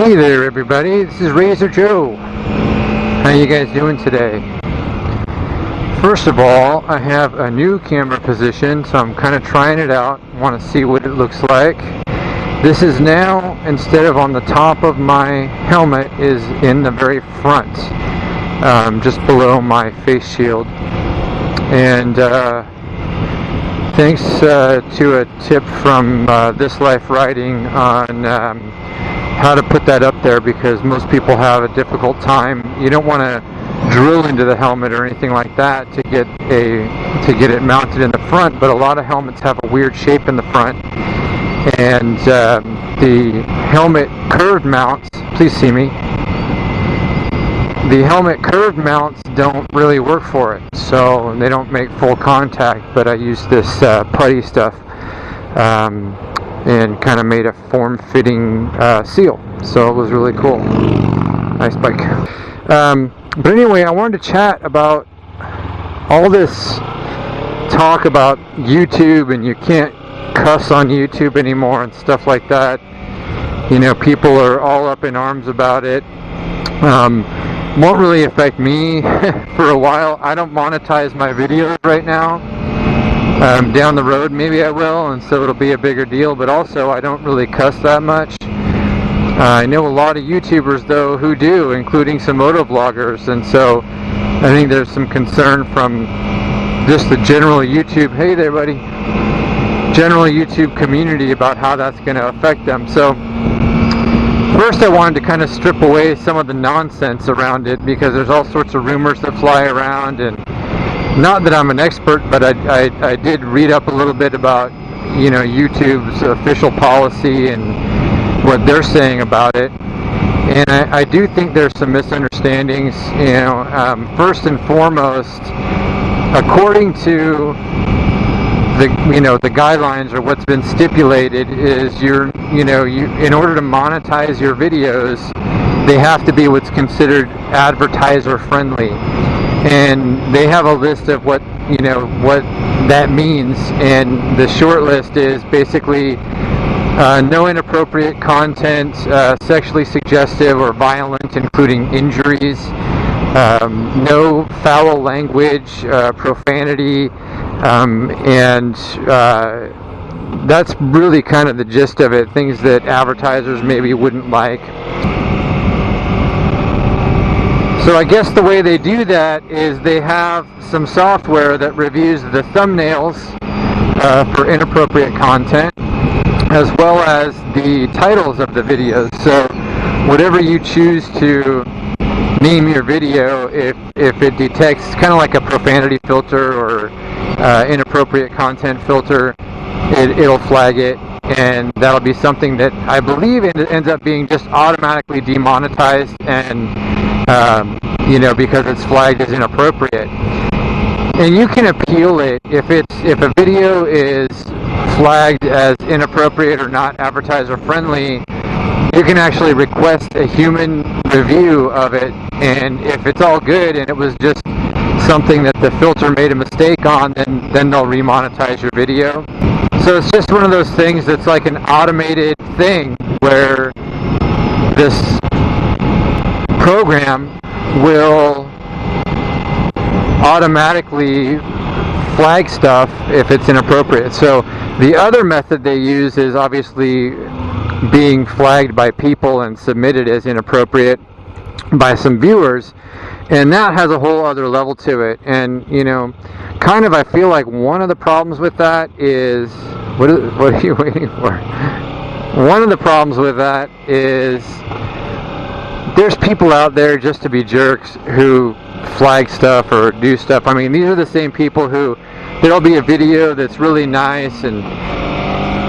Hey there everybody, this is Razor Joe. How you guys doing today? First of all, I have a new camera position, so I'm kind of trying it out. Want to see what it looks like. This is now, instead of on the top of my helmet, is in the very front, just below my face shield. And thanks to a tip from This Life Riding on how to put that up there, because most people have a difficult time. You don't want to drill into the helmet or anything like that to get it mounted in the front, but a lot of helmets have a weird shape in the front, and the helmet curved mounts, please see me, the helmet curved mounts don't really work for it, so they don't make full contact. But I used this putty stuff and kind of made a form-fitting seal, so it was really cool. Nice bike. But anyway, I wanted to chat about all this talk about YouTube, and you can't cuss on YouTube anymore and stuff like that. You know, people are all up in arms about it. Won't really affect me for a while. I don't monetize my videos right now. Down the road maybe I will, and so it'll be a bigger deal, but also I don't really cuss that much. I know a lot of YouTubers though who do, including some motovloggers, and so I think there's some concern from just the general YouTube, hey there buddy, general YouTube community about how that's going to affect them. So first I wanted to kind of strip away some of the nonsense around it, because there's all sorts of rumors that fly around, and not that I'm an expert, but I did read up a little bit about, you know, YouTube's official policy and what they're saying about it. And I do think there's some misunderstandings. You know, first and foremost, according to the guidelines, or what's been stipulated, is you in order to monetize your videos, they have to be what's considered advertiser friendly. And they have a list of what that means, and the short list is basically no inappropriate content, sexually suggestive or violent, including injuries, no foul language, profanity, and that's really kind of the gist of it, things that advertisers maybe wouldn't like. So I guess the way they do that is they have some software that reviews the thumbnails for inappropriate content, as well as the titles of the videos. So whatever you choose to name your video, if it detects kind of like a profanity filter or inappropriate content filter, it'll flag it, and that'll be something that I believe ends up being just automatically demonetized, and because it's flagged as inappropriate. And you can appeal it if a video is flagged as inappropriate or not advertiser friendly. You can actually request a human review of it, and if it's all good and it was just something that the filter made a mistake on, then they'll remonetize your video. So it's just one of those things that's like an automated thing where this program will automatically flag stuff if it's inappropriate. So the other method they use is obviously being flagged by people and submitted as inappropriate by some viewers, and that has a whole other level to it. And kind of I feel like one of the problems with that is what are you waiting for? One of the problems with that is there's people out there just to be jerks who flag stuff or do stuff. I mean, these are the same people who, there'll be a video that's really nice and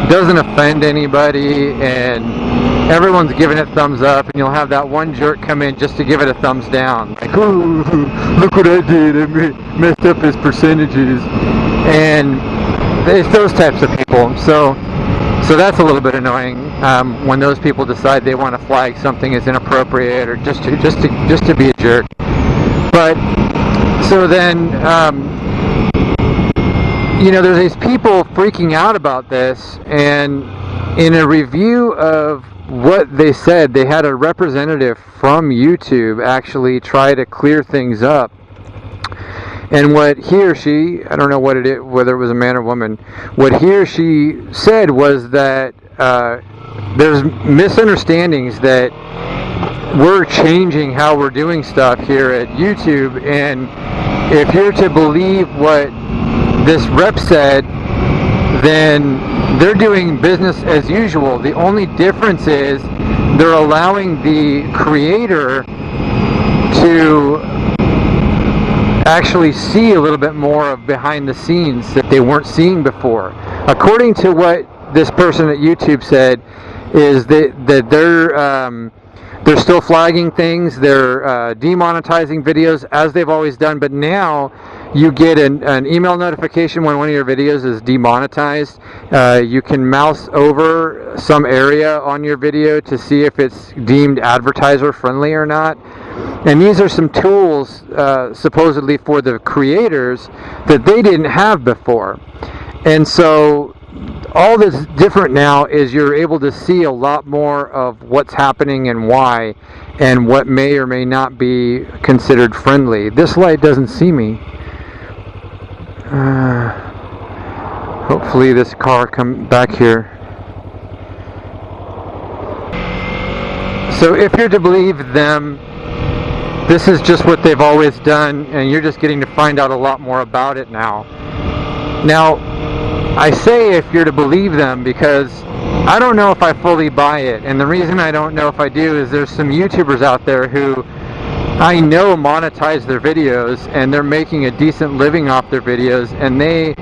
doesn't offend anybody, and everyone's giving it thumbs up, and you'll have that one jerk come in just to give it a thumbs down, like, oh, look what I did, I messed up his percentages. And it's those types of people. So that's a little bit annoying when those people decide they want to flag something as inappropriate or just to be a jerk. But so then there's these people freaking out about this, and in a review of what they said, they had a representative from YouTube actually try to clear things up. And what he or she, I don't know what it is, whether it was a man or woman, what he or she said was that there's misunderstandings that we're changing how we're doing stuff here at YouTube, and if you're to believe what this rep said, then they're doing business as usual. The only difference is they're allowing the creator to actually see a little bit more of behind the scenes that they weren't seeing before. According to what this person at YouTube said, is that they're still flagging things, they're demonetizing videos as they've always done, but now you get an email notification when one of your videos is demonetized. You can mouse over some area on your video to see if it's deemed advertiser friendly or not. And these are some tools supposedly for the creators that they didn't have before. And so all that's different now is you're able to see a lot more of what's happening and why, and what may or may not be considered friendly. This light doesn't see me. Hopefully this car come back here. So if you're to believe them, this is just what they've always done, and you're just getting to find out a lot more about it now. Now, I say if you're to believe them because I don't know if I fully buy it, and the reason I don't know if I do is there's some YouTubers out there who I know monetize their videos, and they're making a decent living off their videos, and they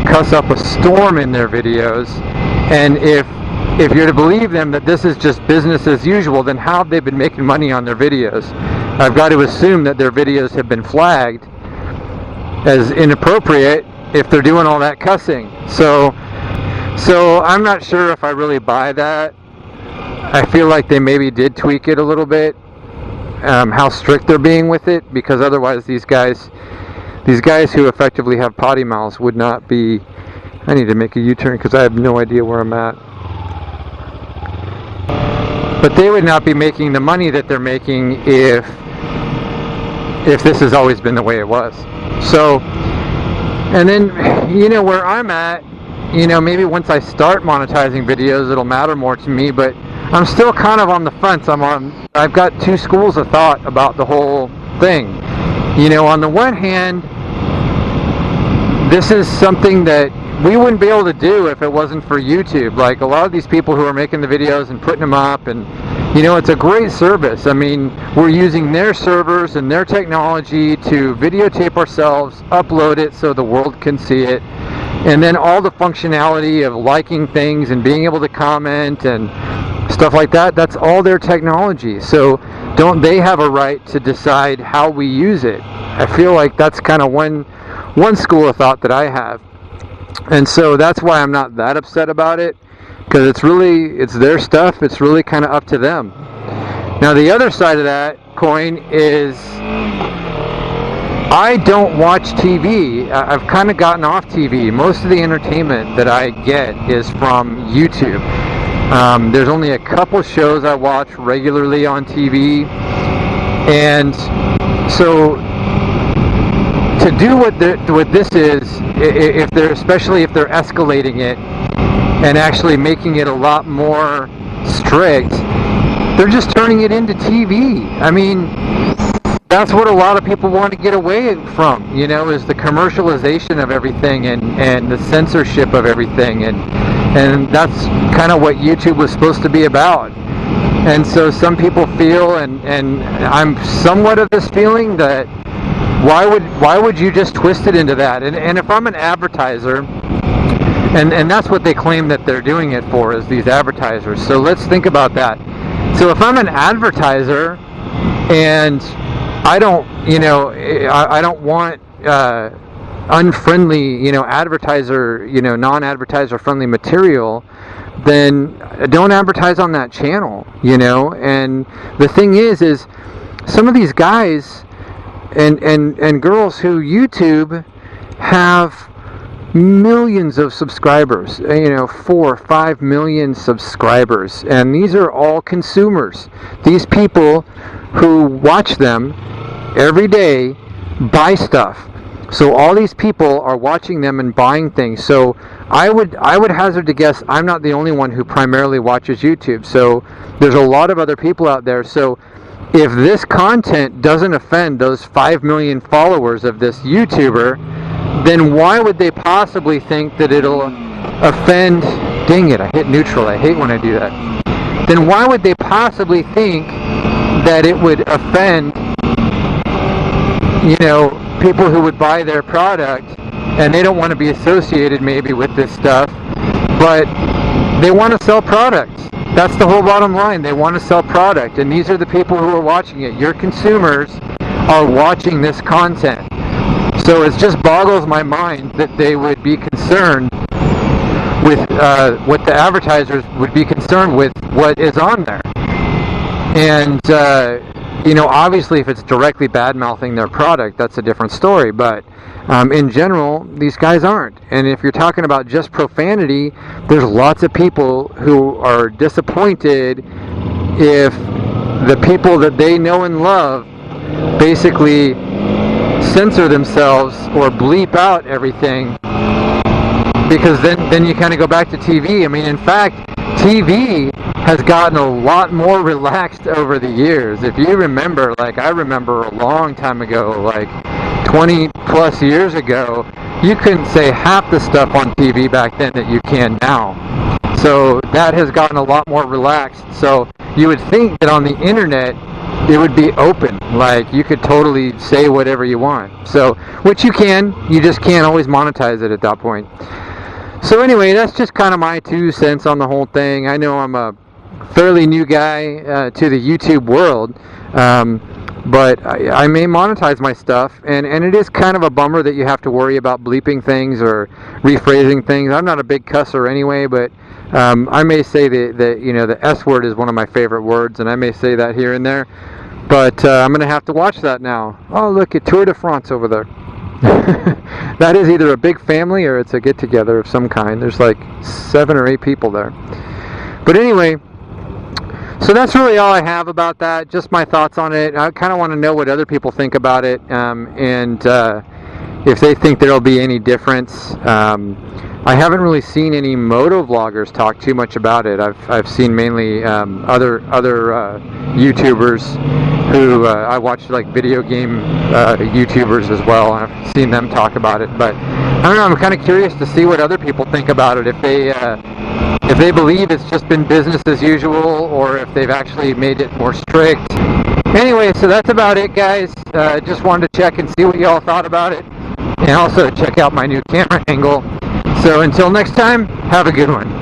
cuss up a storm in their videos. And if you're to believe them that this is just business as usual, then how have they been making money on their videos? I've got to assume that their videos have been flagged as inappropriate if they're doing all that cussing. So I'm not sure if I really buy that. I feel like they maybe did tweak it a little bit, how strict they're being with it, because otherwise these guys who effectively have potty mouths would not be. I need to make a U-turn because I have no idea where I'm at. But they would not be making the money that they're making if this has always been the way it was. So, and then, where I'm at, maybe once I start monetizing videos, it'll matter more to me, but I'm still kind of on the fence. I've got two schools of thought about the whole thing. On the one hand, this is something that we wouldn't be able to do if it wasn't for YouTube. Like a lot of these people who are making the videos and putting them up, and it's a great service. I mean, we're using their servers and their technology to videotape ourselves, upload it so the world can see it, and then all the functionality of liking things and being able to comment and stuff like that, that's all their technology. So don't they have a right to decide how we use it? I feel like that's kind of one school of thought that I have. And so that's why I'm not that upset about it, because it's their stuff. It's really kind of up to them. Now the other side of that coin is I don't watch TV. I've kind of gotten off TV. Most of the entertainment that I get is from YouTube. There's only a couple shows I watch regularly on TV, and so to do what this is, especially if they're escalating it and actually making it a lot more strict, they're just turning it into TV. I mean, that's what a lot of people want to get away from, is the commercialization of everything and the censorship of everything, and that's kind of what YouTube was supposed to be about. And so some people feel, and I'm somewhat of this feeling, that why would you just twist it into that? And if I'm an advertiser, and that's what they claim that they're doing it for, is these advertisers. So let's think about that. So if I'm an advertiser and I don't want unfriendly, advertiser, non-advertiser friendly material, then don't advertise on that channel, And the thing is some of these guys and girls who YouTube have millions of subscribers, 4 or 5 million subscribers, and these are all consumers. These people who watch them every day buy stuff. So all these people are watching them and buying things. So I would hazard to guess I'm not the only one who primarily watches YouTube. So there's a lot of other people out there. So if this content doesn't offend those 5 million followers of this YouTuber, then why would they possibly think that it'll offend? Dang it, I hit neutral. I hate when I do that. Then why would they possibly think that it would offend, people who would buy their product, and they don't want to be associated maybe with this stuff, but they want to sell products. That's the whole bottom line. They want to sell product, and these are the people who are watching it. Your consumers are watching this content. So it just boggles my mind that they would be concerned with what the advertisers would be concerned with what is on there. And obviously if it's directly bad-mouthing their product, that's a different story, but in general, these guys aren't. And if you're talking about just profanity, there's lots of people who are disappointed if the people that they know and love basically censor themselves or bleep out everything, because then you kind of go back to TV. I mean, in fact, TV has gotten a lot more relaxed over the years. If you remember, I remember a long time ago, 20 plus years ago, you couldn't say half the stuff on TV back then that you can now. So that has gotten a lot more relaxed. So you would think that on the internet it would be open, you could totally say whatever you want. So, which you can, you just can't always monetize it at that point. So anyway, that's just kind of my 2 cents on the whole thing. I know I'm a fairly new guy to the YouTube world, but I may monetize my stuff, and it is kind of a bummer that you have to worry about bleeping things or rephrasing things. I'm not a big cusser anyway, but I may say that the S word is one of my favorite words, and I may say that here and there, but I'm going to have to watch that now. Oh, look at Tour de France over there. That is either a big family or it's a get-together of some kind. There's 7 or 8 people there. But anyway, so that's really all I have about that. Just my thoughts on it. I kind of want to know what other people think about it, and if they think there'll be any difference. I haven't really seen any moto vloggers talk too much about it. I've seen mainly other YouTubers who I watch video game YouTubers as well. I've seen them talk about it, but I don't know. I'm kind of curious to see what other people think about it. If they believe it's just been business as usual, or if they've actually made it more strict. Anyway, so that's about it, guys. Just wanted to check and see what you all thought about it, and also check out my new camera angle. So until next time, have a good one.